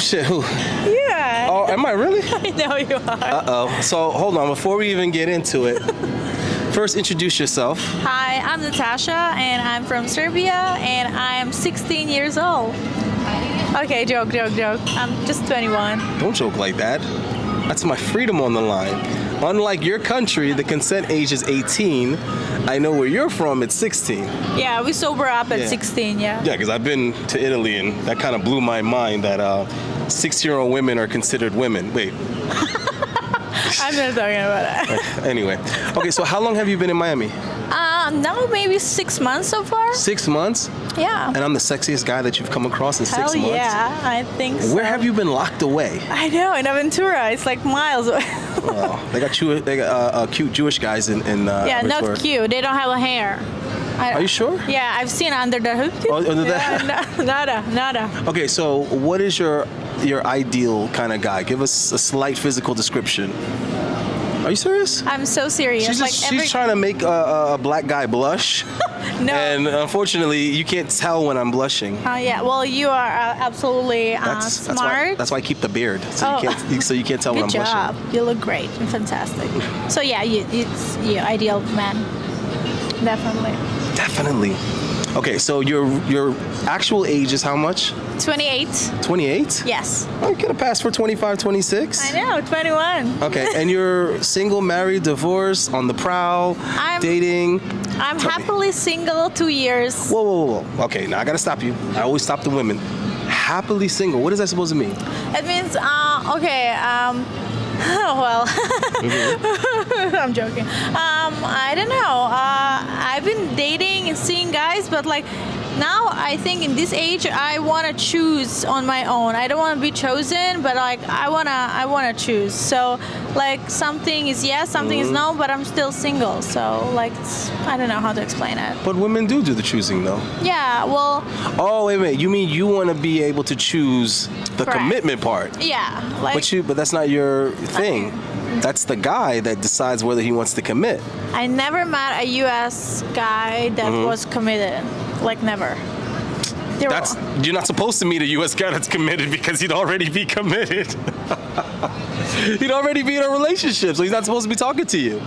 Shit, who? Yeah. Oh, am I really? I know you are. Uh-oh. So, hold on. Before we even get into it, first introduce yourself. Hi, I'm Natasha, and I'm from Serbia, and I'm 16 years old. Okay, joke. I'm just 21. Don't joke like that. That's my freedom on the line. Unlike your country, the consent age is 18. I know where you're from, it's 16. Yeah, we sober up at 16, yeah. Yeah, because I've been to Italy, and that kind of blew my mind that 6-year-old women are considered women. Wait. I'm not talking about that. Anyway. Okay, so how long have you been in Miami? Now maybe 6 months so far. 6 months? Yeah. And I'm the sexiest guy that you've come across in 6 months? Hell yeah, I think so. Where have you been locked away? I know, in Aventura. It's like miles away. Oh, they got cute Jewish guys in yeah, Aventura. not cute. They don't have a hair. Are you sure? Yeah, I've seen under the hood. Oh, under that? Yeah, nada. Okay, so what is your ideal kind of guy? Give us a slight physical description. Are you serious? I'm so serious. She's trying to make a black guy blush. No. And unfortunately, you can't tell when I'm blushing. Yeah, well, you are absolutely smart. That's why I keep the beard, so you can't tell when I'm blushing. Good job. You look great and fantastic. So yeah, it's your ideal man. Definitely. Definitely. Okay, so your actual age is how much? 28. 28? Yes. I could have passed for 25, 26. I know, 21. Okay, and you're single, married, divorced, on the prowl, dating? I'm happily single 2 years. Whoa. Okay, now I gotta stop you. I always stop the women. Happily single, what is that supposed to mean? It means, well, I'm joking. I don't know. I've been dating and seeing guys, but like now I think in this age I want to choose on my own. I don't want to be chosen, but like I wanna choose. So like something is yes, something is no, but I'm still single. So like I don't know how to explain it. But women do the choosing though. Yeah, well. Oh wait. You mean you want to be able to choose the commitment part? Yeah. But that's not your thing. Okay. That's the guy that decides whether he wants to commit. I never met a U.S. guy that was committed. Like never. You're not supposed to meet a U.S. guy that's committed because he'd already be committed. He'd already be in a relationship, so he's not supposed to be talking to you.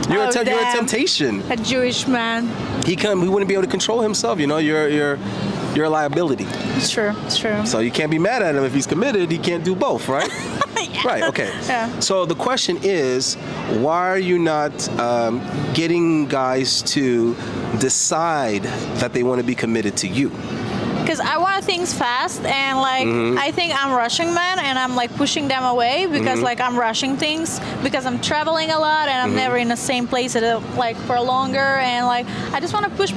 You're a temptation. A Jewish man. He wouldn't be able to control himself. You know, you're a liability. It's true. So you can't be mad at him if he's committed. He can't do both, right? Yeah. Right. Okay. Yeah. So the question is, why are you not getting guys to decide that they want to be committed to you? Because I want things fast, and like I think I'm rushing men, and I'm like pushing them away because like I'm rushing things because I'm traveling a lot and I'm never in the same place like for longer, and like I just want to push,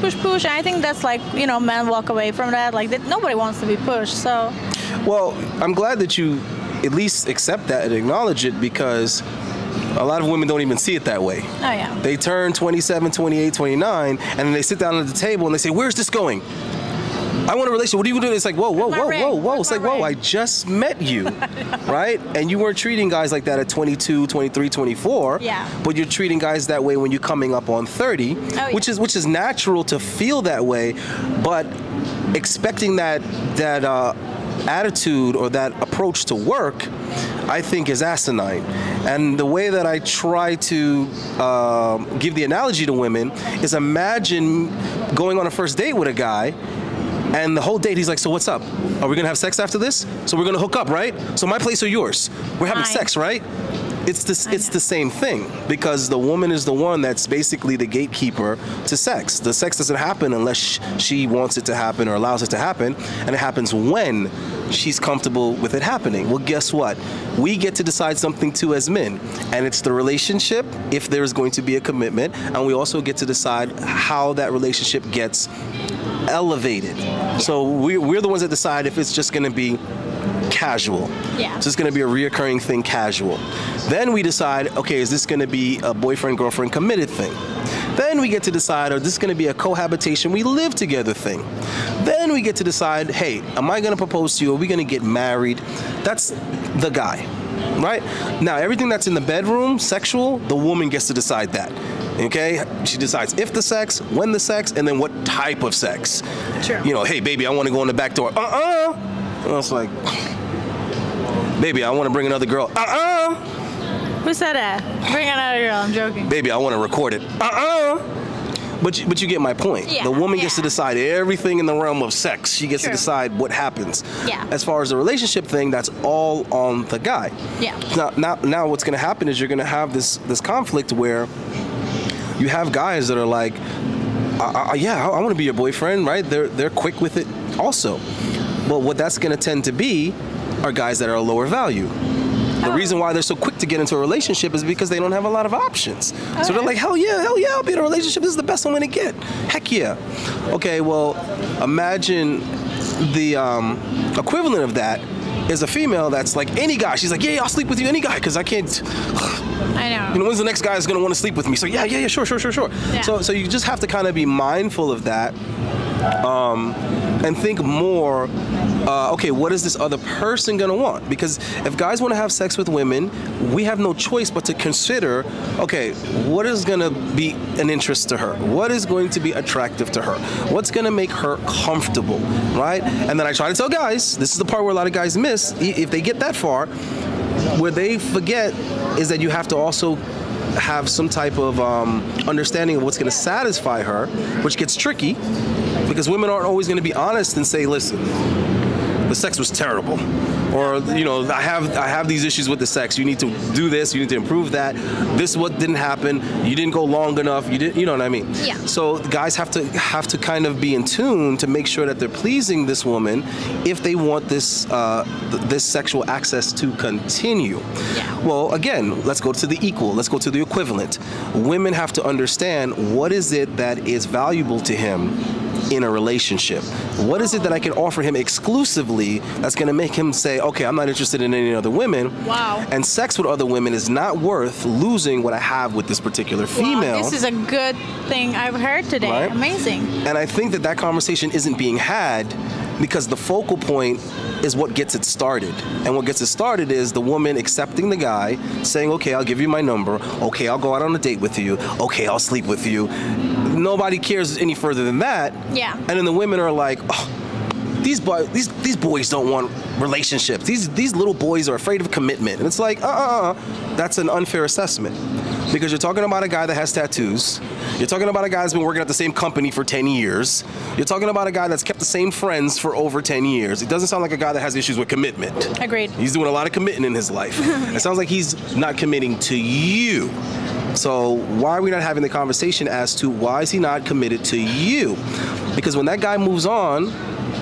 and I think that's like men walk away from that. Like nobody wants to be pushed. So. Well, I'm glad that you at least accept that and acknowledge it, because a lot of women don't even see it that way. Oh yeah. They turn 27, 28, 29, and then they sit down at the table and they say, "Where's this going? I want a relationship. What are you doing?" It's like, whoa. It's like, whoa, I just met you, right? And you weren't treating guys like that at 22, 23, 24. Yeah. But you're treating guys that way when you're coming up on 30, which is natural to feel that way, but expecting that attitude or that approach to work, I think, is asinine. And the way that I try to give the analogy to women is, imagine going on a first date with a guy, and the whole date he's like, "So what's up? Are we gonna have sex after this? So we're gonna hook up, right? So my place or yours? We're having sex, right?" It's the same thing, because the woman is the one that's basically the gatekeeper to sex. The sex doesn't happen unless she wants it to happen or allows it to happen, and it happens when she's comfortable with it happening. Well, guess what? We get to decide something too as men, and it's the relationship, if there is going to be a commitment, and we also get to decide how that relationship gets elevated. So we're the ones that decide if it's just going to be casual. Yeah. So it's going to be a reoccurring thing, casual. Then we decide, okay, is this going to be a boyfriend-girlfriend committed thing? Then we get to decide, is this going to be a cohabitation, we live together thing? Then we get to decide, hey, am I going to propose to you? Are we going to get married? That's the guy, right? Now, everything that's in the bedroom, sexual, the woman gets to decide that. Okay? She decides if the sex, when the sex, and then what type of sex. Sure. Hey, baby, I want to go in the back door. And it's like, Baby, I want to bring another girl. Who said that? Bring another girl. I'm joking. Baby, I want to record it. But you get my point. Yeah, the woman gets to decide everything in the realm of sex. She gets to decide what happens. Yeah. As far as the relationship thing, that's all on the guy. Yeah. Now what's going to happen is you're going to have this conflict where you have guys that are like, yeah, I want to be your boyfriend, right? They're quick with it also. But what that's going to tend to be are guys that are lower value. The reason why they're so quick to get into a relationship is because they don't have a lot of options. Okay. So they're like, hell yeah, I'll be in a relationship. This is the best I'm going to get. Heck yeah. Okay, well, imagine the equivalent of that is a female that's like any guy. She's like, yeah, I'll sleep with you, any guy, because I can't. I know. You know, when's the next guy is going to want to sleep with me? So yeah, sure. Yeah. So you just have to kind of be mindful of that. And think more, okay, what is this other person gonna want? Because if guys wanna have sex with women, we have no choice but to consider, okay, what is gonna be an interest to her? What is going to be attractive to her? What's gonna make her comfortable, right? And then I try to tell guys, this is the part where a lot of guys miss, if they get that far, where they forget is that you have to also have some type of understanding of what's going to satisfy her, which gets tricky because women aren't always going to be honest and say, listen, the sex was terrible, or you know, I have these issues with the sex. You need to do this. You need to improve that. This is what didn't happen. You didn't go long enough. You know what I mean? Yeah. So guys have to kind of be in tune to make sure that they're pleasing this woman if they want this this sexual access to continue. Yeah. Well, again, let's go to the equal. Let's go to the equivalent. Women have to understand what is it that is valuable to him in a relationship. What is it that I can offer him exclusively that's going to make him say, okay, I'm not interested in any other women. Wow. And sex with other women is not worth losing what I have with this particular female. Wow, this is a good thing I've heard today. Right? Amazing. And I think that conversation isn't being had because the focal point is what gets it started. And what gets it started is the woman accepting the guy, saying, okay, I'll give you my number. Okay, I'll go out on a date with you. Okay, I'll sleep with you. Nobody cares any further than that. Yeah. And then the women are like, oh, these boys don't want relationships. These little boys are afraid of commitment. And it's like, that's an unfair assessment. Because you're talking about a guy that has tattoos. You're talking about a guy that's been working at the same company for 10 years. You're talking about a guy that's kept the same friends for over 10 years. It doesn't sound like a guy that has issues with commitment. Agreed. He's doing a lot of committing in his life. It sounds like he's not committing to you. So why are we not having the conversation as to why is he not committed to you? Because when that guy moves on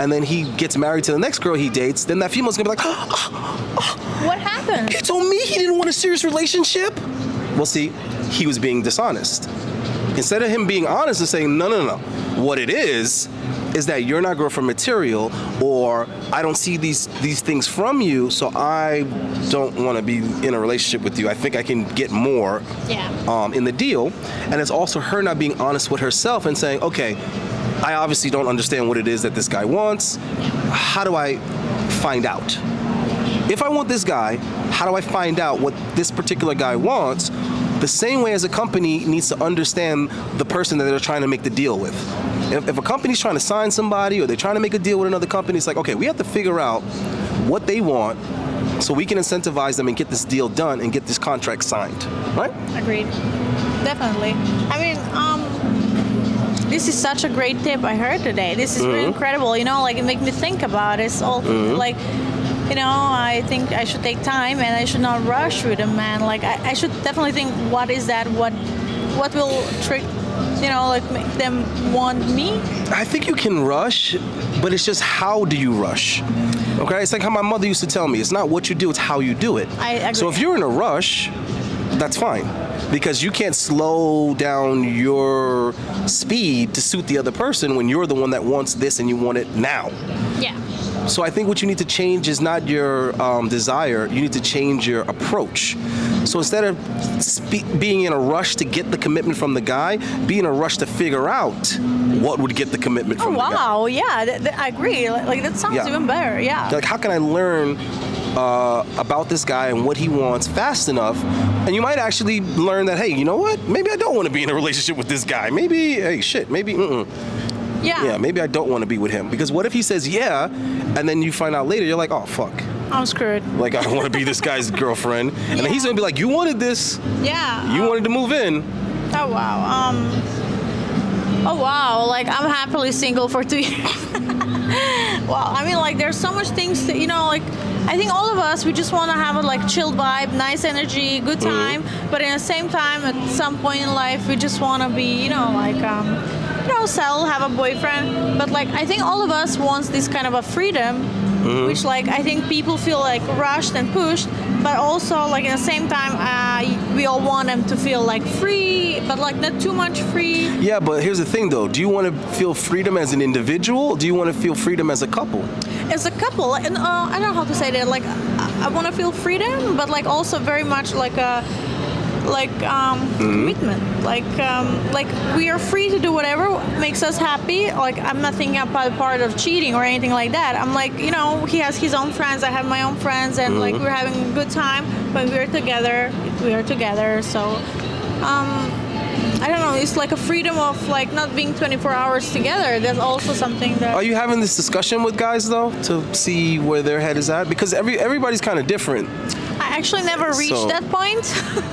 and then he gets married to the next girl he dates, then that female's gonna be like, what happened? He told me he didn't want a serious relationship. Well, see, he was being dishonest. Instead of him being honest and saying, no, what it is that you're not girlfriend material, or I don't see these things from you, so I don't want to be in a relationship with you. I think I can get more in the deal. And it's also her not being honest with herself and saying, okay, I obviously don't understand what it is that this guy wants. How do I find out? If I want this guy, how do I find out what this particular guy wants? The same way as a company needs to understand the person that they're trying to make the deal with. If a company's trying to sign somebody or they're trying to make a deal with another company, it's like, okay, we have to figure out what they want so we can incentivize them and get this deal done and get this contract signed, right? Agreed. Definitely. I mean, this is such a great tip I heard today. This is really incredible. You know, like it makes me think about it. It's all like, you know, I think I should take time and I should not rush with a man. Like I should definitely think, what is that? What will trick, you know, like make them want me? I think you can rush, but it's just how do you rush? Okay, it's like how my mother used to tell me, it's not what you do, it's how you do it. I agree. So if you're in a rush, that's fine. Because you can't slow down your speed to suit the other person when you're the one that wants this and you want it now. Yeah. So I think what you need to change is not your desire, you need to change your approach. So instead of being in a rush to get the commitment from the guy, be in a rush to figure out what would get the commitment from the guy. Oh, wow, yeah, I agree. Like that sounds even better, yeah. Like, how can I learn about this guy and what he wants fast enough? And you might actually learn that, hey, you know what? Maybe I don't want to be in a relationship with this guy. Maybe, hey, shit, maybe, Yeah, maybe I don't want to be with him. Because what if he says yeah, and then you find out later, you're like, oh, fuck. I'm screwed. Like, I don't want to be this guy's girlfriend. And then he's going to be like, you wanted this. Yeah. You wanted to move in. Oh, wow. Oh, wow. Like, I'm happily single for 2 years. Well, I mean, like, there's so much things to, you know, like, I think all of us, we just want to have a, like, chill vibe, nice energy, good time. But at the same time, at some point in life, we just want to be, you know, like, you know, settle, have a boyfriend. But, like, I think all of us wants this kind of a freedom, which, like, I think people feel, like, rushed and pushed. But also, like, at the same time, we all want them to feel, like, free, but, like, not too much free. Yeah, but here's the thing, though. Do you want to feel freedom as an individual? Or do you want to feel freedom as a couple? As a couple, and I don't know how to say that. Like, I want to feel freedom, but, like, also very much like a commitment. Like we are free to do whatever makes us happy. Like, I'm not thinking about part of cheating or anything like that. I'm like, you know, he has his own friends, I have my own friends, and like we're having a good time. But we're together. So, I don't know. It's like a freedom of like not being 24 hours together. That's also something that. Are you having this discussion with guys though to see where their head is at? Because everybody's kind of different. I actually never reached that point.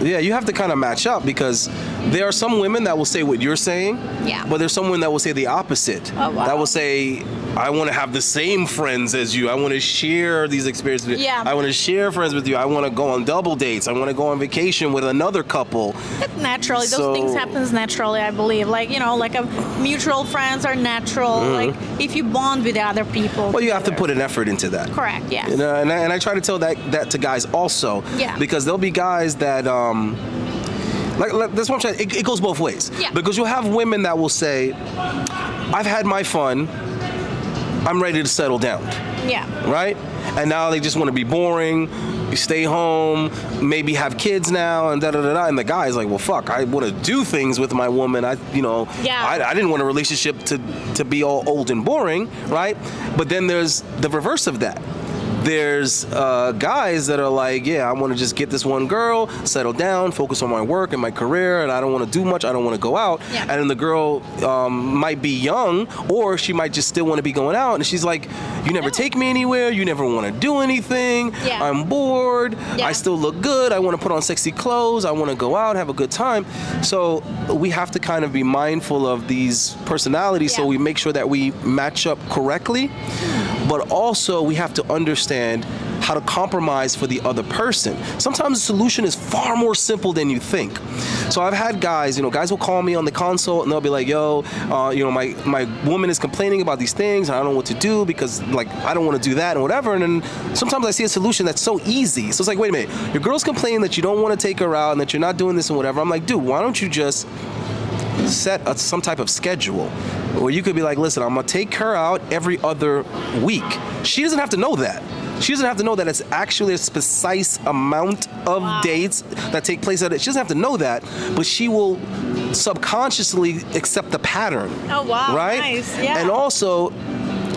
Yeah, you have to kind of match up because there are some women that will say what you're saying. Yeah. But there's some women that will say the opposite. Oh, wow. That will say, I want to have the same friends as you. I want to share these experiences with you. Yeah. I want to share friends with you. I want to go on double dates. I want to go on vacation with another couple. Naturally, those things happens naturally, I believe. Like, you know, like mutual friends are natural. Like, if you bond with other people. Well, you have to put an effort into that. Correct, yes. You know, and I try to tell that to guys also. Yeah. Because there'll be guys that, like that's what I'm trying. It goes both ways. Yeah. Because you'll have women that will say, I've had my fun. I'm ready to settle down. Yeah. Right? And now they just want to be boring. You stay home, maybe have kids now, and da-da-da-da. And the guy's like, well, fuck, I want to do things with my woman. I didn't want a relationship to be all old and boring, right? But then there's the reverse of that. There's guys that are like, yeah, I want to just get this one girl, settle down, focus on my work and my career, and I don't want to do much. I don't want to go out. Yeah. And then the girl might be young, or she might just still want to be going out. And she's like, you never take me anywhere. You never want to do anything. Yeah. I'm bored. Yeah. I still look good. I want to put on sexy clothes. I want to go out, have a good time. So we have to kind of be mindful of these personalities so we make sure that we match up correctly. But also we have to understand how to compromise for the other person. Sometimes the solution is far more simple than you think. So I've had guys, guys will call me on the consult and they'll be like, yo, my woman is complaining about these things and I don't know what to do because like I don't want to do that and whatever. And then sometimes I see a solution that's so easy. So it's like, wait a minute, your girl's complaining that you don't want to take her out and that you're not doing this and whatever. I'm like, dude, why don't you just set some type of schedule where you could be like, listen, I'm gonna take her out every other week. She doesn't have to know that. She doesn't have to know that it's actually a precise amount of dates that take place at it. She doesn't have to know that, but she will subconsciously accept the pattern. Oh, wow. Right? Nice. Yeah. And also,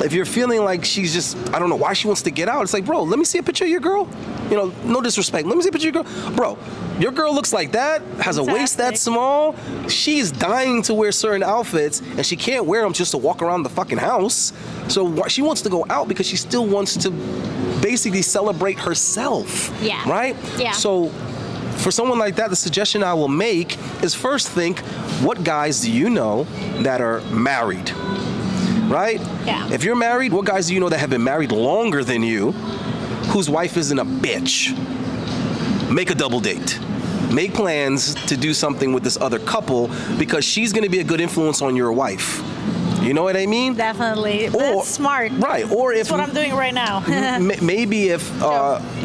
if you're feeling like she's just, I don't know why she wants to get out, it's like, bro, let me see a picture of your girl. No disrespect. Let me see a picture of your girl. Bro, your girl looks like that, has a waist that small. She's dying to wear certain outfits, and she can't wear them just to walk around the fucking house. So she wants to go out because she still wants to basically celebrate herself. Yeah. Right? Yeah. So for someone like that, the suggestion I will make is first think, what guys do you know that are married? Right? Yeah. If you're married, what guys do you know that have been married longer than you, whose wife isn't a bitch? Make a double date. Make plans to do something with this other couple because she's going to be a good influence on your wife. You know what I mean? Definitely. That's smart. Right. Or if that's what I'm doing right now. Maybe if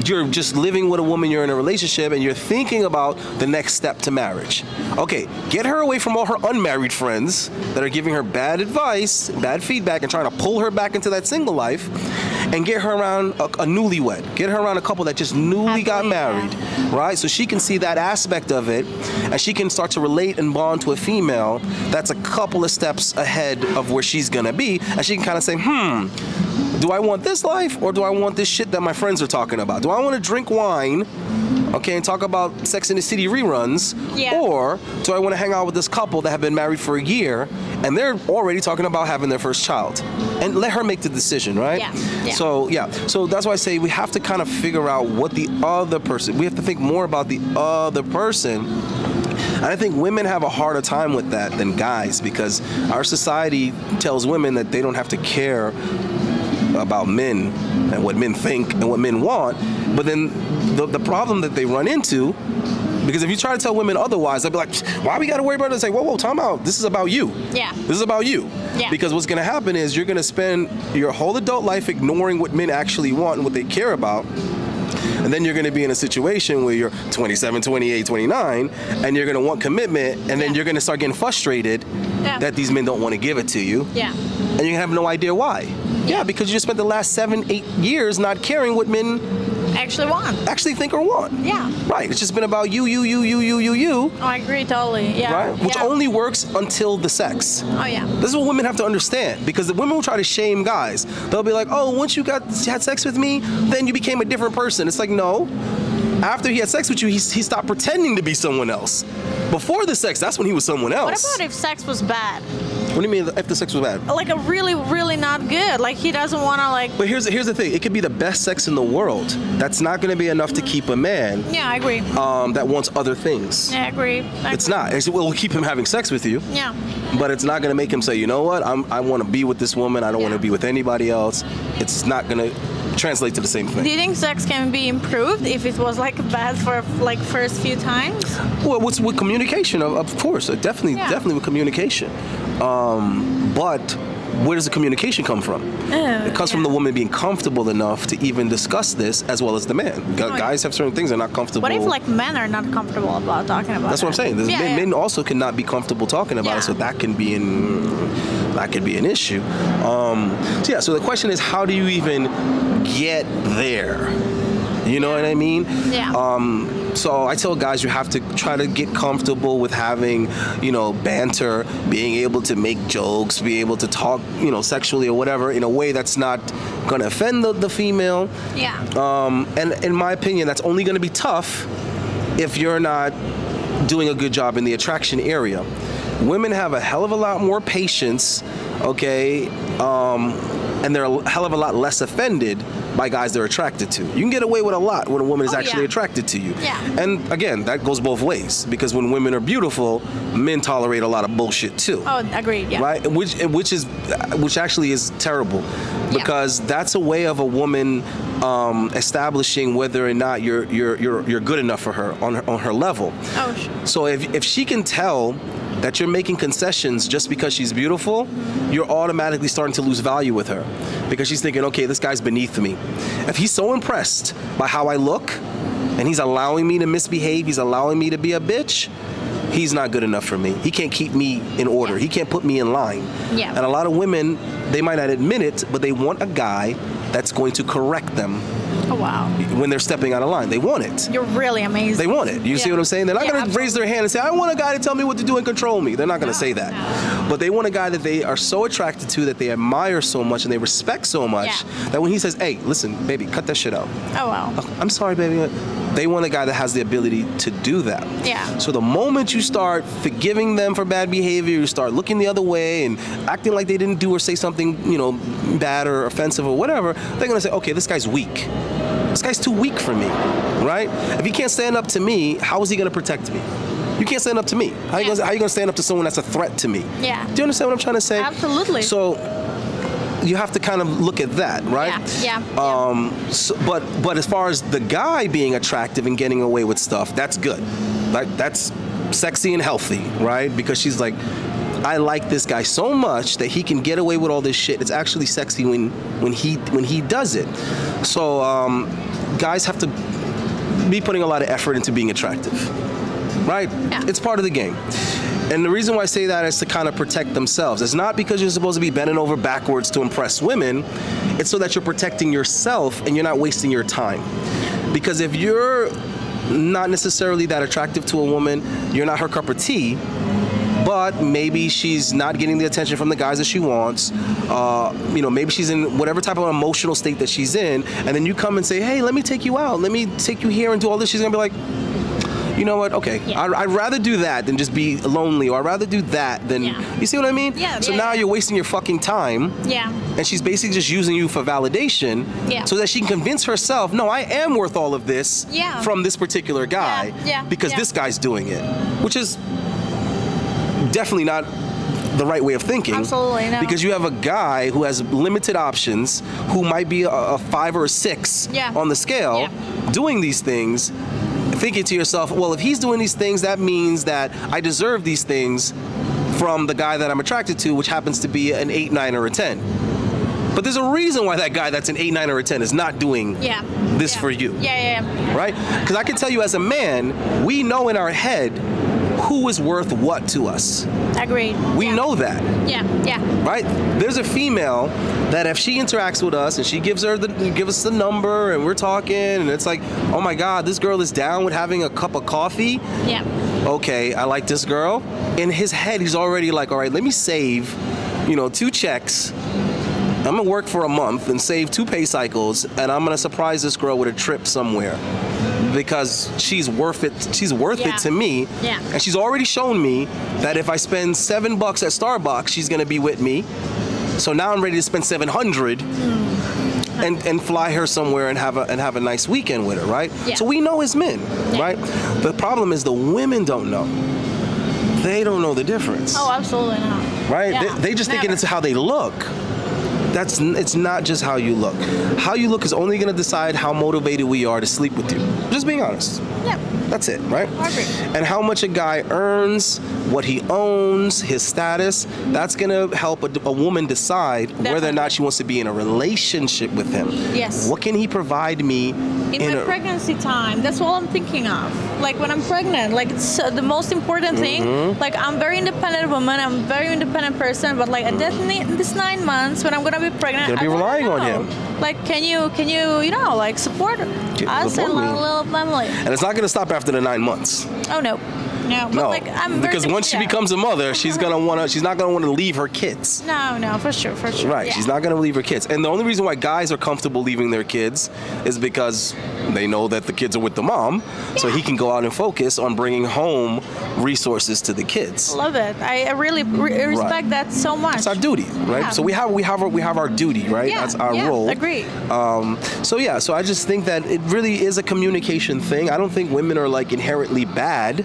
you're just living with a woman, you're in a relationship, and you're thinking about the next step to marriage. Okay, get her away from all her unmarried friends that are giving her bad advice, bad feedback, and trying to pull her back into that single life, and get her around a newlywed. Get her around a couple that just newly got married, right? So she can see that aspect of it, and she can start to relate and bond to a female that's a couple of steps ahead of where she's gonna be, and she can kind of say, do I want this life or do I want this shit that my friends are talking about? Do I want to drink wine okay, and talk about Sex and the City reruns, Yeah. or do I want to hang out with this couple that have been married for a year and they're already talking about having their first child, and let her make the decision, right? Yeah. So that's why I say we have to kind of figure out what the other person. We have to think more about the other person. And I think women have a harder time with that than guys, because our society tells women that they don't have to care about men and what men think and what men want. But then the problem that they run into, because if you try to tell women otherwise, they'll be like, why we got to worry about it? It's like, whoa, time out. This is about you. Yeah. This is about you. Yeah. Because what's going to happen is you're going to spend your whole adult life ignoring what men actually want and what they care about. And then you're going to be in a situation where you're 27, 28, 29, and you're going to want commitment, and then you're going to start getting frustrated that these men don't want to give it to you. Yeah. And you have no idea why. Yeah, because you just spent the last 7, 8 years not caring what men actually think or want. Yeah. Right. It's just been about you. Oh, I agree totally. Yeah. Right? Which only works until the sex. Oh, yeah. This is what women have to understand, because the women will try to shame guys. They'll be like, oh, once you had sex with me, then you became a different person. It's like, no. After he had sex with you, he stopped pretending to be someone else. Before the sex, that's when he was someone else. What about if sex was bad? What do you mean if the sex was bad? Like a really, really not good. Like he doesn't want to like. But here's the thing. It could be the best sex in the world. That's not going to be enough to keep a man. Yeah, I agree. That wants other things. Yeah, I agree. It's not. It will keep him having sex with you. Yeah. But it's not going to make him say, you know what? I want to be with this woman. I don't want to be with anybody else. It's not going to translate to the same thing. Do you think sex can be improved if it was like bad for like first few times? Well, what's with communication? Of course, definitely with communication. But where does the communication come from? It comes from the woman being comfortable enough to even discuss this, as well as the man. Guys have certain things they're not comfortable. What if like men are not comfortable about talking about? That's what I'm saying. Men also cannot be comfortable talking about it, so that can be an issue. So the question is, how do you even get there? You know what I mean? Yeah. So I tell guys, you have to try to get comfortable with having, banter, being able to make jokes, be able to talk, sexually or whatever in a way that's not going to offend the female. Yeah. And in my opinion, that's only going to be tough if you're not doing a good job in the attraction area. Women have a hell of a lot more patience, okay? And they're a hell of a lot less offended by guys they're attracted to. You can get away with a lot when a woman is actually attracted to you. Yeah. And again, that goes both ways, because when women are beautiful, men tolerate a lot of bullshit too. Oh, agreed. Yeah. Right? Which actually is terrible, because that's a way of a woman establishing whether or not you're good enough for her on her level. Oh, sure. So if she can tell that you're making concessions just because she's beautiful, you're automatically starting to lose value with her, because she's thinking, okay, this guy's beneath me. If he's so impressed by how I look and he's allowing me to misbehave, he's allowing me to be a bitch, he's not good enough for me. He can't keep me in order. He can't put me in line. Yeah. And a lot of women, they might not admit it, but they want a guy that's going to correct them. Oh, wow. When they're stepping out of line. They want it. You're really amazing. They want it. You see what I'm saying? They're not going to raise their hand and say, I want a guy to tell me what to do and control me. They're not going to say that. No. But they want a guy that they are so attracted to, that they admire so much and they respect so much, that when he says, hey, listen, baby, cut that shit out. Oh, wow. I'm sorry, baby. They want a guy that has the ability to do that. Yeah. So the moment you start forgiving them for bad behavior, you start looking the other way and acting like they didn't do or say something, bad or offensive or whatever, they're going to say, okay, this guy's weak. This guy's too weak for me, right? If he can't stand up to me, how is he going to protect me? You can't stand up to me. How are you going to stand up to someone that's a threat to me? Yeah. Do you understand what I'm trying to say? Absolutely. So you have to kind of look at that, right? Yeah. But as far as the guy being attractive and getting away with stuff, that's good. Like, that's sexy and healthy, right? Because she's like, I like this guy so much that he can get away with all this shit. It's actually sexy when he does it. So guys have to be putting a lot of effort into being attractive, right? Yeah. It's part of the game. And the reason why I say that is to kind of protect themselves. It's not because you're supposed to be bending over backwards to impress women. It's so that you're protecting yourself and you're not wasting your time. Because if you're not necessarily that attractive to a woman, you're not her cup of tea, but maybe she's not getting the attention from the guys that she wants. Maybe she's in whatever type of emotional state that she's in, and then you come and say, hey, let me take you out, let me take you here and do all this. She's gonna be like, you know what? Okay, I'd rather do that than just be lonely, or I'd rather do that than. You see what I mean? Yeah. So now you're wasting your fucking time. Yeah. And she's basically just using you for validation, so that she can convince herself, no, I am worth all of this from this particular guy, because this guy's doing it, which is definitely not the right way of thinking. Absolutely no. Because you have a guy who has limited options, who might be a 5 or a 6 on the scale, doing these things, thinking to yourself, well, if he's doing these things, that means that I deserve these things from the guy that I'm attracted to, which happens to be an 8, 9, or a 10. But there's a reason why that guy that's an 8, 9, or a 10 is not doing this for you. Right? Because I can tell you, as a man, we know in our head who is worth what to us. Agreed. We know that. Right? There's a female that if she interacts with us and she gives us the number and we're talking and it's like, oh my God, this girl is down with having a cup of coffee. Okay, I like this girl. In his head, he's already like, all right, let me save, 2 checks. I'm gonna work for a month and save 2 pay cycles, and I'm gonna surprise this girl with a trip somewhere, because she's worth it. She's worth it to me. And she's already shown me that if I spend $7 at Starbucks, she's gonna be with me. So now I'm ready to spend $700 and fly her somewhere and have a nice weekend with her, right? So we know as men, right? The problem is the women don't know. They don't know the difference. Oh, absolutely not. Right? They just thinking it's how they look. It's not just how you look. How you look is only going to decide how motivated we are to sleep with you. Just being honest. That's it, right? I agree. And how much a guy earns, what he owns, his status, that's going to help a woman decide whether or not she wants to be in a relationship with him. What can he provide me in my pregnancy time? That's all I'm thinking of. Like when I'm pregnant, like it's the most important thing. Like I'm very independent woman, I'm a very independent person, but like at this 9 months when I'm going to be pregnant, you're going to be relying on him. Like can you like support us and our little family? And it's not going to stop after the 9 months. Oh no. No, but like I'm because once she becomes a mother, she's not gonna want to leave her kids. No, for sure. Right, she's not gonna leave her kids. And the only reason why guys are comfortable leaving their kids is because they know that the kids are with the mom, so he can go out and focus on bringing home resources to the kids. Love it. I really respect that so much. It's our duty, right? So we have our duty, right? That's our role. Agree. So I just think that it really is a communication thing. I don't think women are like inherently bad.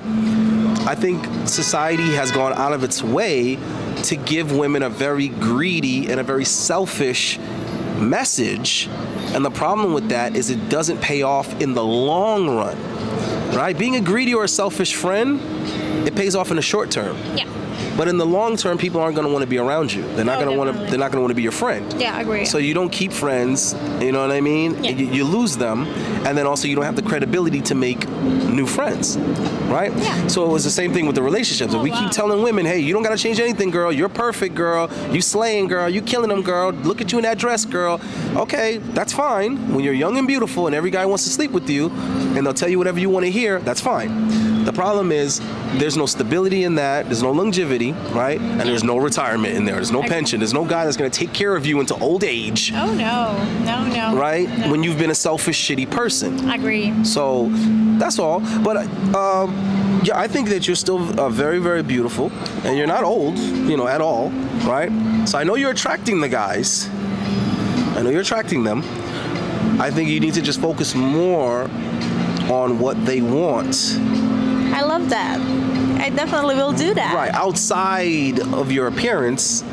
I think society has gone out of its way to give women a very greedy and a very selfish message. And the problem with that is it doesn't pay off in the long run, right? Being a greedy or a selfish friend, it pays off in the short term. But in the long term, people aren't going to want to be around you. They're not going to want to. They're not going to want to be your friend. I agree. So you don't keep friends. You know what I mean? You lose them, and then also you don't have the credibility to make new friends, right? So it was the same thing with the relationships. We keep telling women, hey, you don't got to change anything, girl. You're perfect, girl. You slaying, girl. You killing them, girl. Look at you in that dress, girl. Okay, that's fine. When you're young and beautiful, and every guy wants to sleep with you, and they'll tell you whatever you want to hear, that's fine. The problem is there's no stability in that. There's no longevity, right? And there's no retirement in there. There's no pension. There's no guy that's going to take care of you into old age. Oh, no. Right? No. When you've been a selfish, shitty person. I agree. So that's all. But I think that you're still very, very beautiful. And you're not old, at all, right? So I know you're attracting the guys. I know you're attracting them. I think you need to just focus more on what they want. I love that. I definitely will do that. Right, outside of your appearance,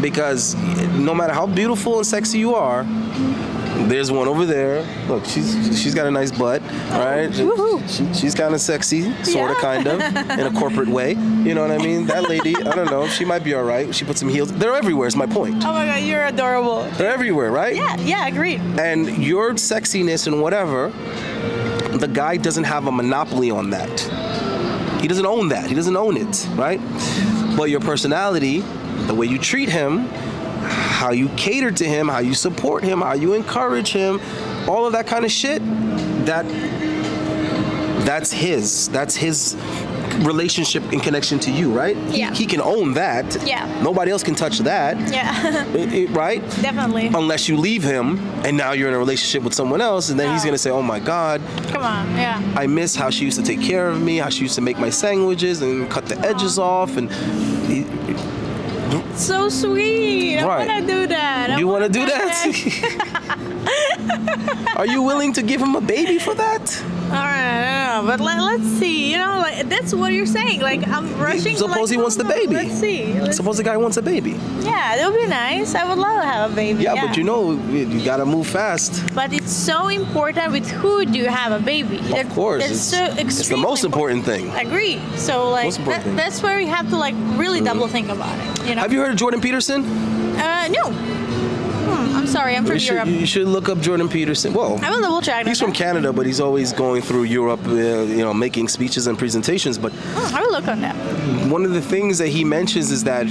because no matter how beautiful and sexy you are, there's one over there. Look, she's got a nice butt, right? She's kind of sexy, sort of, kind of, in a corporate way. You know what I mean? That lady, I don't know, she might be all right. She put some heels. They're everywhere, is my point. Oh my God, you're adorable. They're everywhere, right? Yeah, agreed. And your sexiness and whatever, the guy doesn't have a monopoly on that. He doesn't own that. He doesn't own it, right? But your personality, the way you treat him, how you cater to him, how you support him, how you encourage him, all of that kind of shit, that's his relationship in connection to you, right? Yeah. He can own that. Yeah. Nobody else can touch that. Yeah. Right? Definitely. Unless you leave him and now you're in a relationship with someone else, and then he's No. gonna say, "Oh my God, Come on. Yeah. I miss how she used to take care of me, how she used to make my sandwiches and cut the edges off." And So sweet. I Right. want to do that. you want to do that? Are you willing to give him a baby for that? All right, I don't know, but let's see. You know, like that's what you're saying. Like I'm rushing. Suppose like, he wants the baby. Let's see. Suppose the guy wants a baby. Yeah, that would be nice. I would love to have a baby. Yeah, but you know, you gotta move fast. But it's so important with who do you have a baby. Of course, That's so it's the extremely most important thing. Agree. So like Most important thing. that's where we have to like really double think about it. You know. Have you heard of Jordan Peterson? No. I'm sorry. I'm from Europe. You should look up Jordan Peterson. Well, I will double check. he's from Canada, but he's always going through Europe, making speeches and presentations. But I will look on that. one of the things that he mentions is that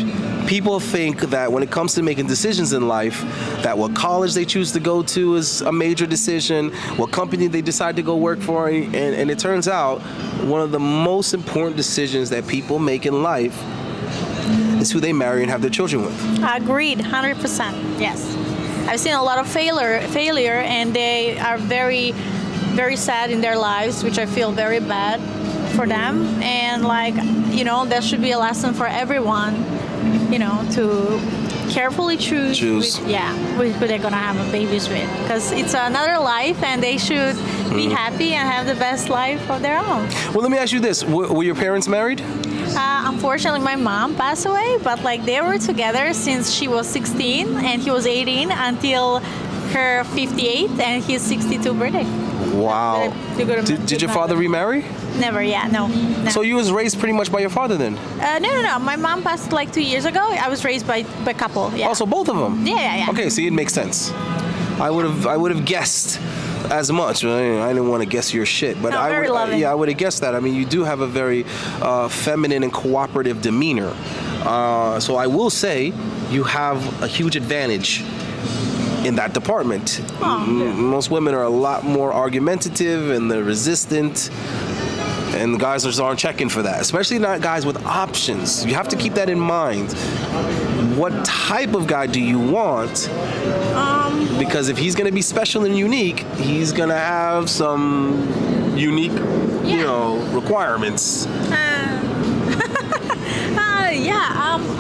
people think that when it comes to making decisions in life, that what college they choose to go to is a major decision, what company they decide to go work for, and it turns out one of the most important decisions that people make in life is who they marry and have their children with. Agreed, 100%. Yes, I've seen a lot of failure, and they are very, very sad in their lives, which I feel very bad for them. And like, that should be a lesson for everyone, to carefully choose. With who they're gonna have babies with, because it's another life, and they should be happy and have the best life of their own. Well, let me ask you this: were your parents married? Unfortunately, my mom passed away, but like they were together since she was 16 and he was 18 until her 58 and his 62 birthday. Wow. Did your father remarry? Never, no. So you was raised pretty much by your father then? No. My mom passed like 2 years ago. I was raised by a couple. Yeah. Also, both of them? Yeah. Okay, see, it makes sense. I would have guessed as much. I didn't want to guess your shit, but I would have guessed that. I mean, you do have a very feminine and cooperative demeanor. So I will say you have a huge advantage in that department. Most women are a lot more argumentative and they're resistant. And the guys just aren't checking for that, especially not guys with options. You have to keep that in mind. What type of guy do you want? Because if he's going to be special and unique, he's going to have some unique, requirements.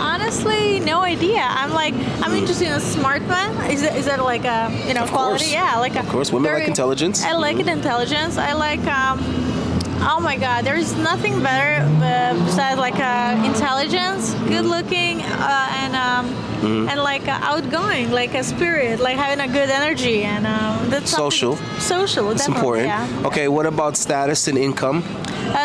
Honestly, no idea. I'm interested in a smart man. Is that like a Of quality? Course. Yeah, like of course, women like intelligence. I like intelligence. I like oh my God, there's nothing better besides like intelligence, good looking, and like outgoing, like a spirit, like having a good energy, and that's social. That's important. Yeah. Okay, what about status and income?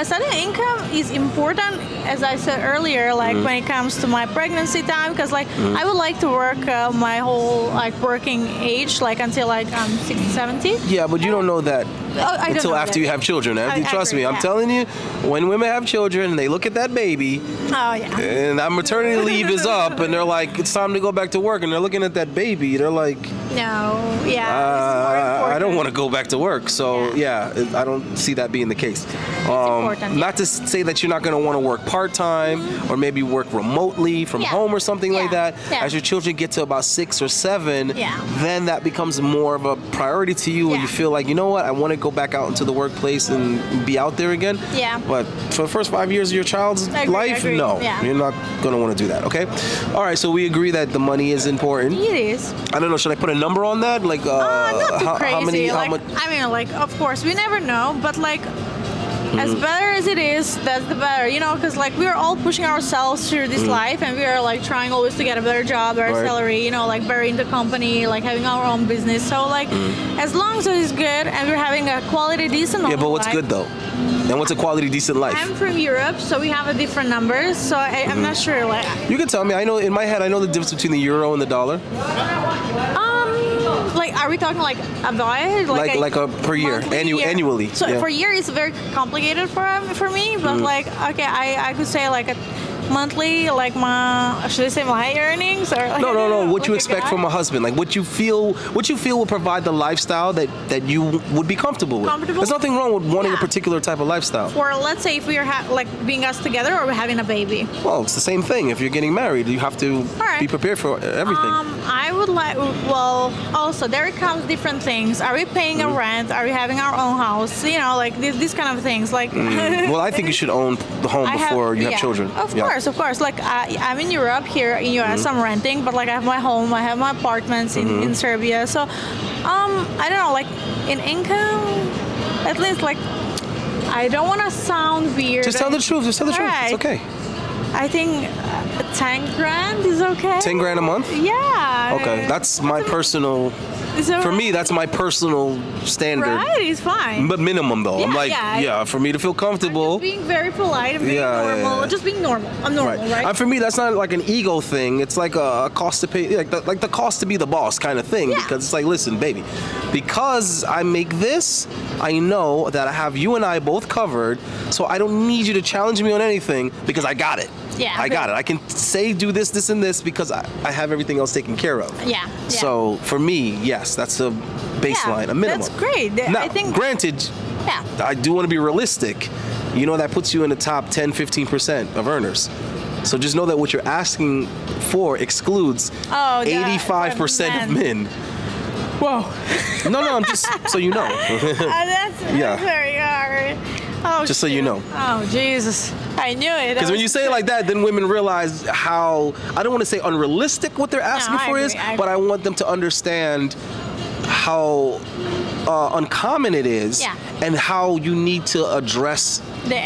Studying income is important, as I said earlier, like when it comes to my pregnancy time, because like I would like to work my whole like working age, like until like I'm 60, 70. Yeah, but you don't know that until after you have children. Trust me, I'm telling you, when women have children and they look at that baby, and that maternity leave is up, and they're like, it's time to go back to work, and they're looking at that baby, they're like, I don't want to go back to work. So I don't see that being the case. Not to say that you're not going to want to work part-time or maybe work remotely from home or something like that. As your children get to about 6 or 7, then that becomes more of a priority to you, and you feel like, you know what, I want to go back out into the workplace and be out there again. But for the first 5 years of your child's life, no, you're not going to want to do that. Okay. All right. So we agree that the money is important. It is. I don't know. Should I put a number on that? Like, not too crazy. How much? I mean, like, of course, we never know, but like, as better as it is, that's the better, because like we're all pushing ourselves through this life, and we are like trying always to get a better job, better salary, like better in the company, like having our own business. So like, as long as it's good and we're having a quality, decent life. Yeah, but what's good though? And what's a quality, decent life? I'm from Europe, so we have a different numbers. So I'm not sure. Like, you can tell me. I know in my head, I know the difference between the euro and the dollar. Like, are we talking like a buy? Like a per year, annually? So for a year, it's very complicated for me. But like, okay, I could say like monthly, like should I say my earnings or like, No. What like you a expect guy? from a husband, like what you feel will provide the lifestyle that you would be comfortable with. There's nothing wrong with wanting a particular type of lifestyle. Or let's say if we are like being us together or we're having a baby. Well, it's the same thing. If you're getting married, you have to be prepared for everything. I would like. Well, also there comes different things. Are we paying a rent? Are we having our own house? You know, like these kind of things. Like. Well, I think you should own the home before you have children. Of course. Like I'm in Europe, here in US, I'm renting, but like I have my home, I have my apartments in Serbia. So, I don't know, like in income, at least like I don't want to sound weird. Just tell the truth. It's okay. I think 10 grand is okay. 10 grand a month? Yeah. Okay, that's my personal. For me, that's my personal standard. Right, it's fine. But minimum though. Yeah, I'm like, for me to feel comfortable. I'm just being very polite and being normal. Just being normal. I'm normal, right? For me, that's not like an ego thing. It's like a cost to pay, like the cost to be the boss kind of thing. Yeah. Because it's like, listen, baby, because I make this, I know that I have you and I both covered, so I don't need you to challenge me on anything because I got it. Yeah. I got it. I can say do this, this, and this because I have everything else taken care of. Yeah. So for me, yes, that's a baseline, a minimum. That's great. Now, I think. granted, I do want to be realistic. You know, that puts you in the top 10, 15% of earners. So just know that what you're asking for excludes 85% of men. Whoa. No, I'm just so you know. That's very hard. Oh, just so you know. Oh, Jesus. I knew it. Because when you say it like that, then women realize how, I don't want to say unrealistic what they're asking for is, but I want them to understand how uncommon it is and how you need to address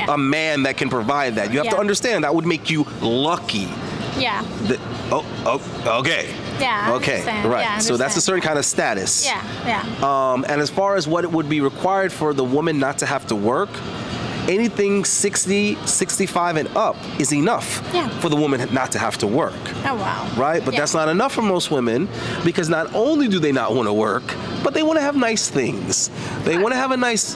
a man that can provide that. You have to understand that would make you lucky. Yeah. Okay. Yeah. Okay. Right. Yeah, so that's a certain kind of status. Yeah. And as far as what it would be required for the woman not to have to work, anything 60, 65 and up is enough for the woman not to have to work. Oh, wow. Right? But that's not enough for most women because not only do they not want to work, but they want to have nice things. They want to have a nice,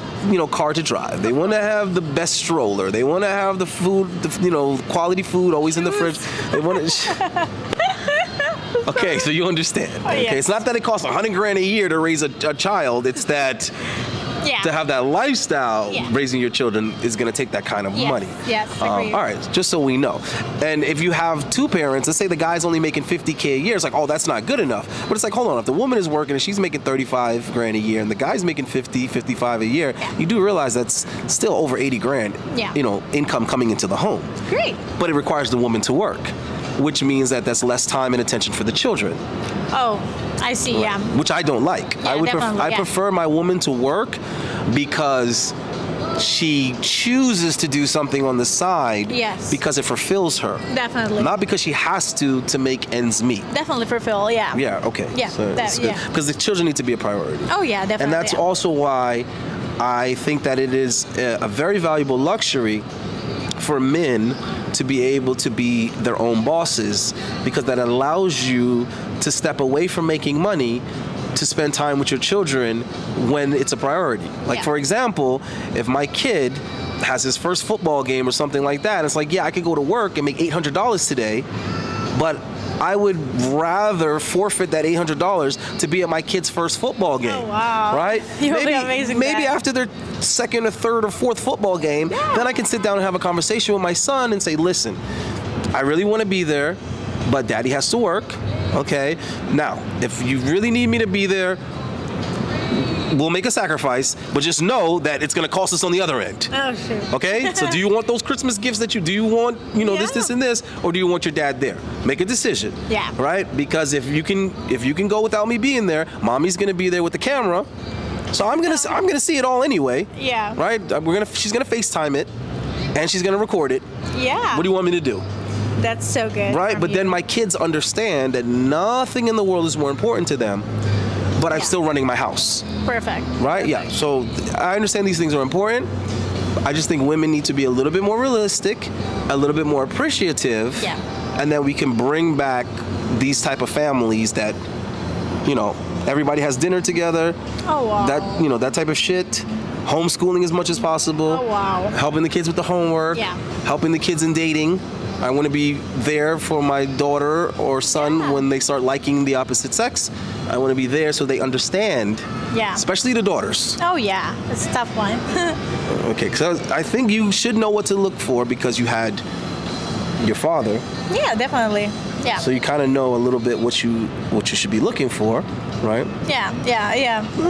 car to drive. They want to have the best stroller. They want to have the food, quality food always in the fridge. They want to... Okay, so you understand. Okay, it's not that it costs $100,000 a year to raise a child. It's that to have that lifestyle, raising your children is going to take that kind of money. Yes, agreed. All right, just so we know. And if you have two parents, let's say the guy's only making $50K a year, it's like, oh, that's not good enough. But it's like, hold on, if the woman is working and she's making $35,000 a year and the guy's making $55,000 a year, you do realize that's still over $80,000, income coming into the home. Great. But it requires the woman to work, which means that that's less time and attention for the children. Oh, I see, Which I don't like. Yeah, I prefer my woman to work because she chooses to do something on the side because it fulfills her. Definitely. Not because she has to make ends meet. Definitely fulfill, Yeah, okay. Yeah, so because the children need to be a priority. Oh, yeah, definitely. And that's also why I think that it is a very valuable luxury for men to be able to be their own bosses because that allows you to step away from making money to spend time with your children when it's a priority. Like, for example, if my kid has his first football game or something like that, it's like, I could go to work and make $800 today, but I would rather forfeit that $800 to be at my kid's first football game. Oh, wow. Right? You'll be amazing. Maybe after their second or third or fourth football game, then I can sit down and have a conversation with my son and say, listen, I really want to be there, but daddy has to work. Okay? Now, if you really need me to be there, we'll make a sacrifice, but just know that it's going to cost us on the other end. Oh, shoot. Okay? So do you want those Christmas gifts do you want, this, and this, or do you want your dad there? Make a decision. Yeah. Right? Because if you can go without me being there, mommy's going to be there with the camera. So I'm going to see it all anyway. Yeah. Right? She's going to FaceTime it and she's going to record it. Yeah. What do you want me to do? That's so good. Right? But then my kids understand that nothing in the world is more important to them, but I'm still running my house. Perfect. Right? Yeah. So I understand these things are important. I just think women need to be a little bit more realistic, a little bit more appreciative, and then we can bring back these type of families that, everybody has dinner together. Oh, wow. That, that type of shit. Homeschooling as much as possible. Oh, wow. Helping the kids with the homework. Yeah. Helping the kids in dating. I want to be there for my daughter or son when they start liking the opposite sex. I want to be there so they understand. Yeah. Especially the daughters. Oh yeah, it's a tough one. Okay, because I think you should know what to look for because you had your father. Yeah, definitely. Yeah. So you kind of know a little bit what you should be looking for, right? Yeah. All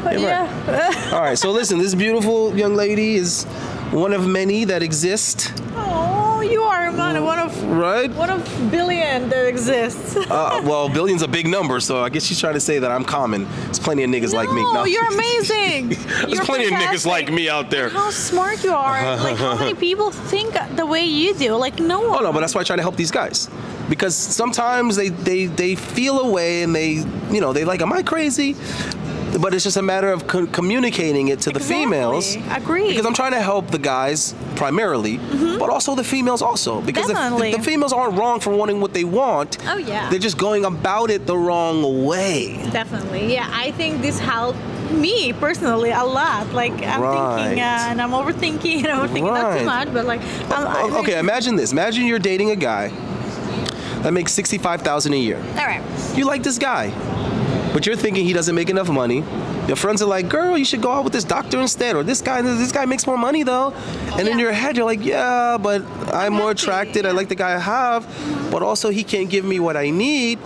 right. Yeah. All right. So listen, this beautiful young lady is one of many that exist. Oh, you are one of Right? one of billion that exists. Well, billion's a big number, so I guess she's trying to say that I'm common. There's plenty of niggas like me. No, you're amazing. There's plenty of niggas like me out there. How smart you are. Like, how many people think the way you do? Like, no one. Oh no, but that's why I try to help these guys. Because sometimes they feel a way and they like, am I crazy? But it's just a matter of communicating it to the females. Agree. Because I'm trying to help the guys primarily, but also the females also. Because the females aren't wrong for wanting what they want. Oh yeah. They're just going about it the wrong way. Definitely. Yeah, I think this helped me personally a lot. Like, I'm thinking and I'm overthinking not too much, but like. Okay, imagine this. Imagine you're dating a guy that makes $65,000 a year. All right. You like this guy. But you're thinking he doesn't make enough money. Your friends are like, girl, you should go out with this doctor instead, or this guy makes more money though. And in your head, you're like, yeah, but I'm more attracted. I like the guy I have, but also he can't give me what I need.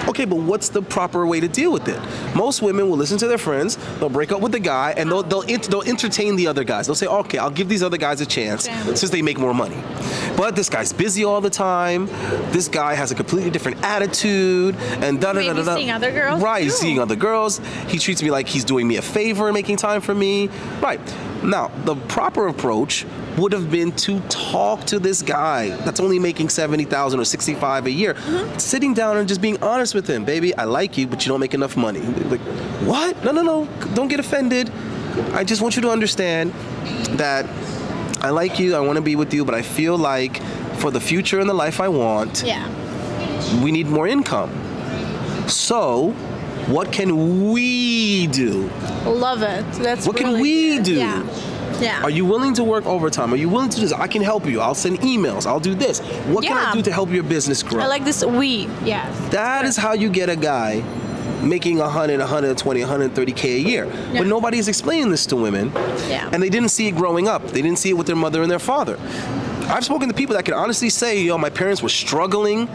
Okay, but what's the proper way to deal with it? Most women will listen to their friends, they'll break up with the guy, and they'll entertain the other guys. They'll say, okay, I'll give these other guys a chance since they make more money. But this guy's busy all the time. This guy has a completely different attitude, and da-da-da-da-da. He's seeing other girls? Right, he's seeing other girls. He treats me like he's doing me a favor and making time for me. Right. Now, the proper approach would have been to talk to this guy that's only making $70,000 or $65,000 a year, sitting down and just being honest with him. Baby, I like you, but you don't make enough money. Like, what? No, don't get offended. I just want you to understand that I like you, I want to be with you, but I feel like for the future and the life I want, we need more income. So, what can we do? Love it. That's what really can we good. do? Yeah. Are you willing to work overtime? Are you willing to do this? I can help you. I'll send emails. I'll do this. What can I do to help your business grow? I like this yes. That is how you get a guy making 100, 120, 130K a year. Yeah. But nobody's explaining this to women. Yeah. And they didn't see it growing up. They didn't see it with their mother and their father. I've spoken to people that can honestly say, my parents were struggling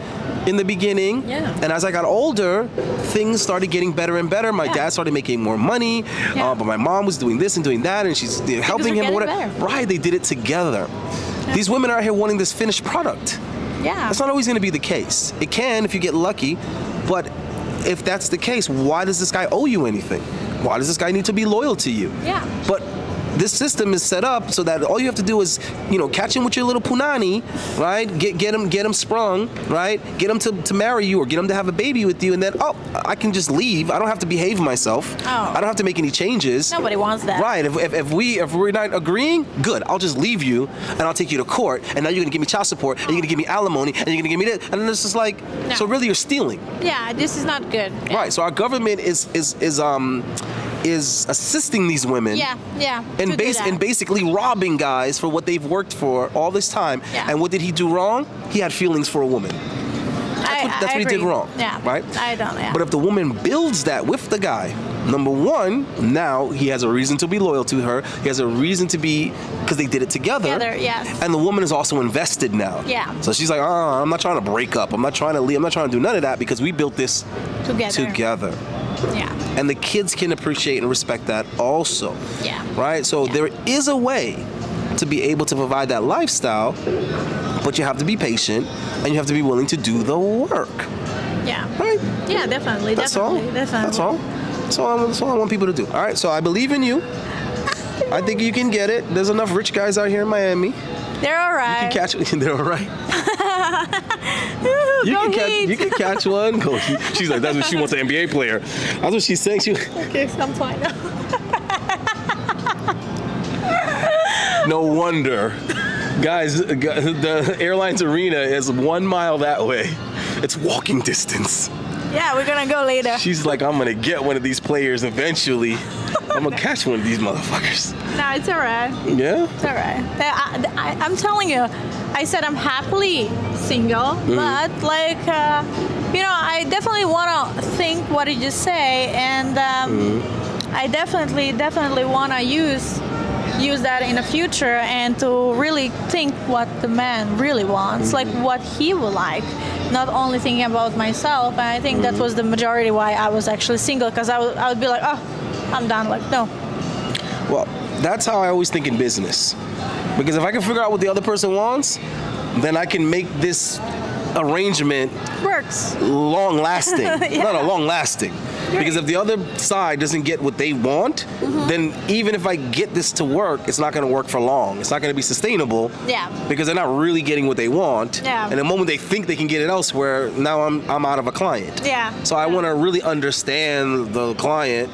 in the beginning. Yeah. And as I got older, things started getting better and better. My dad started making more money, but my mom was doing this and doing that, and she's helping him. Right, they did it together. Yeah. These women are here wanting this finished product. Yeah. That's not always going to be the case. It can if you get lucky, but if that's the case, why does this guy owe you anything? Why does this guy need to be loyal to you? Yeah. But this system is set up so that all you have to do is, catch him with your little punani, right? Get him sprung, right? Get him to marry you or get him to have a baby with you, and then I can just leave. I don't have to behave myself. I don't have to make any changes. Nobody wants that. Right. If we're not agreeing, good. I'll just leave you and I'll take you to court, and now you're gonna give me child support and you're gonna give me alimony and you're gonna give me this, and then it's just like, so really you're stealing. Yeah, this is not good. Yeah. Right. So our government is assisting these women. And basically robbing guys for what they've worked for all this time. And what did he do wrong? He had feelings for a woman. That's what he did wrong. Right? I don't. But if the woman builds that with the guy, number one, now he has a reason to be loyal to her. He has a reason to be, because they did it together. And the woman is also invested now. So she's like, I'm not trying to break up. I'm not trying to leave. I'm not trying to do none of that because we built this together. And the kids can appreciate and respect that also. Right? So there is a way to be able to provide that lifestyle, but you have to be patient and you have to be willing to do the work. Right? Yeah, definitely. That's all I want people to do. All right, so I believe in you. I think you can get it. There's enough rich guys out here in Miami. They're all right. You can catch it. They're all right. You can catch one. Go. She's like, that's what she wants, an NBA player. That's what she's saying. Okay, I'm fine now. No wonder. Guys, the airlines arena is 1 mile that way. It's walking distance. Yeah, we're gonna go later. She's like, I'm gonna get one of these players eventually. I'm gonna catch one of these motherfuckers. No, it's alright. Yeah? It's alright. I'm telling you, I said I'm happily single, but like, you know, I definitely want to think what did you say, and I definitely want to use that in the future and to really think what the man really wants, like what he would like, not only thinking about myself. And I think that was the majority why I was actually single, because I would be like, oh, I'm done, like, no. Well, that's how I always think in business. Because if I can figure out what the other person wants, then I can make this arrangement Works. long-lasting. Yeah. No, long-lasting. Because if the other side doesn't get what they want, then even if I get this to work, it's not going to work for long. It's not going to be sustainable. Yeah. Because they're not really getting what they want. Yeah. And the moment they think they can get it elsewhere, now I'm out of a client. Yeah. So I want to really understand the client.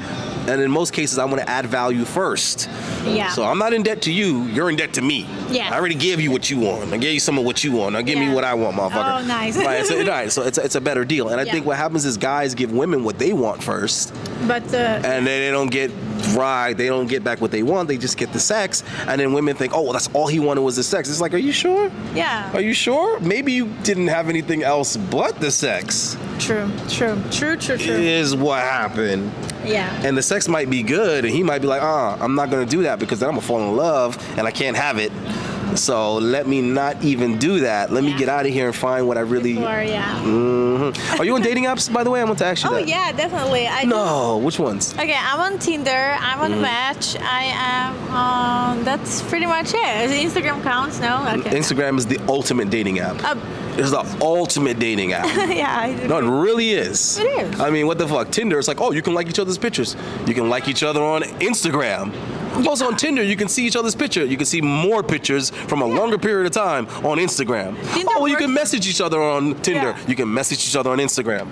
And in most cases, I want to add value first. Yeah. So I'm not in debt to you. You're in debt to me. Yeah. I already gave you what you want. I gave you some of what you want. Now give me what I want, motherfucker. Oh, nice. Right. So it's a better deal. And I think what happens is guys give women what they want first. But and then they don't get they don't get back what they want. They just get the sex. And then women think, oh, well, that's all he wanted was the sex. It's like, are you sure? Yeah. Are you sure? Maybe you didn't have anything else but the sex. True. Is what happened. Yeah. And the sex might be good, and he might be like, I'm not gonna do that because then I'm gonna fall in love and I can't have it. So let me not even do that. Let me get out of here and find what I really. Are you on dating apps, by the way? I want to ask you that. Oh yeah, definitely. No, which ones? Okay, I'm on Tinder. I'm on Match. I am. That's pretty much it. Instagram counts, no? Okay. Instagram is the ultimate dating app. It's the ultimate dating app. Yeah. No, it really is. It is. I mean, what the fuck? Tinder, it's like, oh, you can like each other's pictures. You can like each other on Instagram. Yeah. Also on Tinder, you can see each other's picture. You can see more pictures from a longer period of time on Instagram. You can message each other on Tinder. Yeah. You can message each other on Instagram.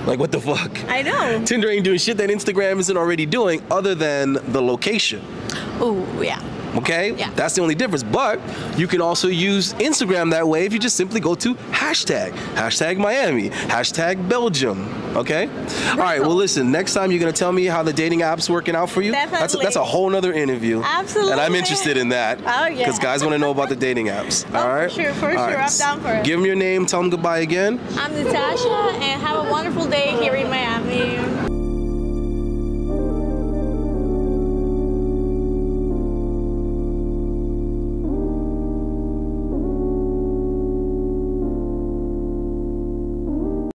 Like, what the fuck? I know. Tinder ain't doing shit that Instagram isn't already doing other than the location. Oh, yeah. Okay? Yeah. That's the only difference. But you can also use Instagram that way if you just simply go to hashtag Miami, hashtag Belgium. Okay? All right, well, listen, next time you're going to tell me how the dating app's working out for you. Definitely. That's a whole nother interview. Absolutely. And I'm interested in that. Oh, yeah. Because guys want to know about the dating apps. All right? For sure. I'm down for it. Give them your name. Tell them goodbye again. I'm Natasha, and have a wonderful day here in Miami.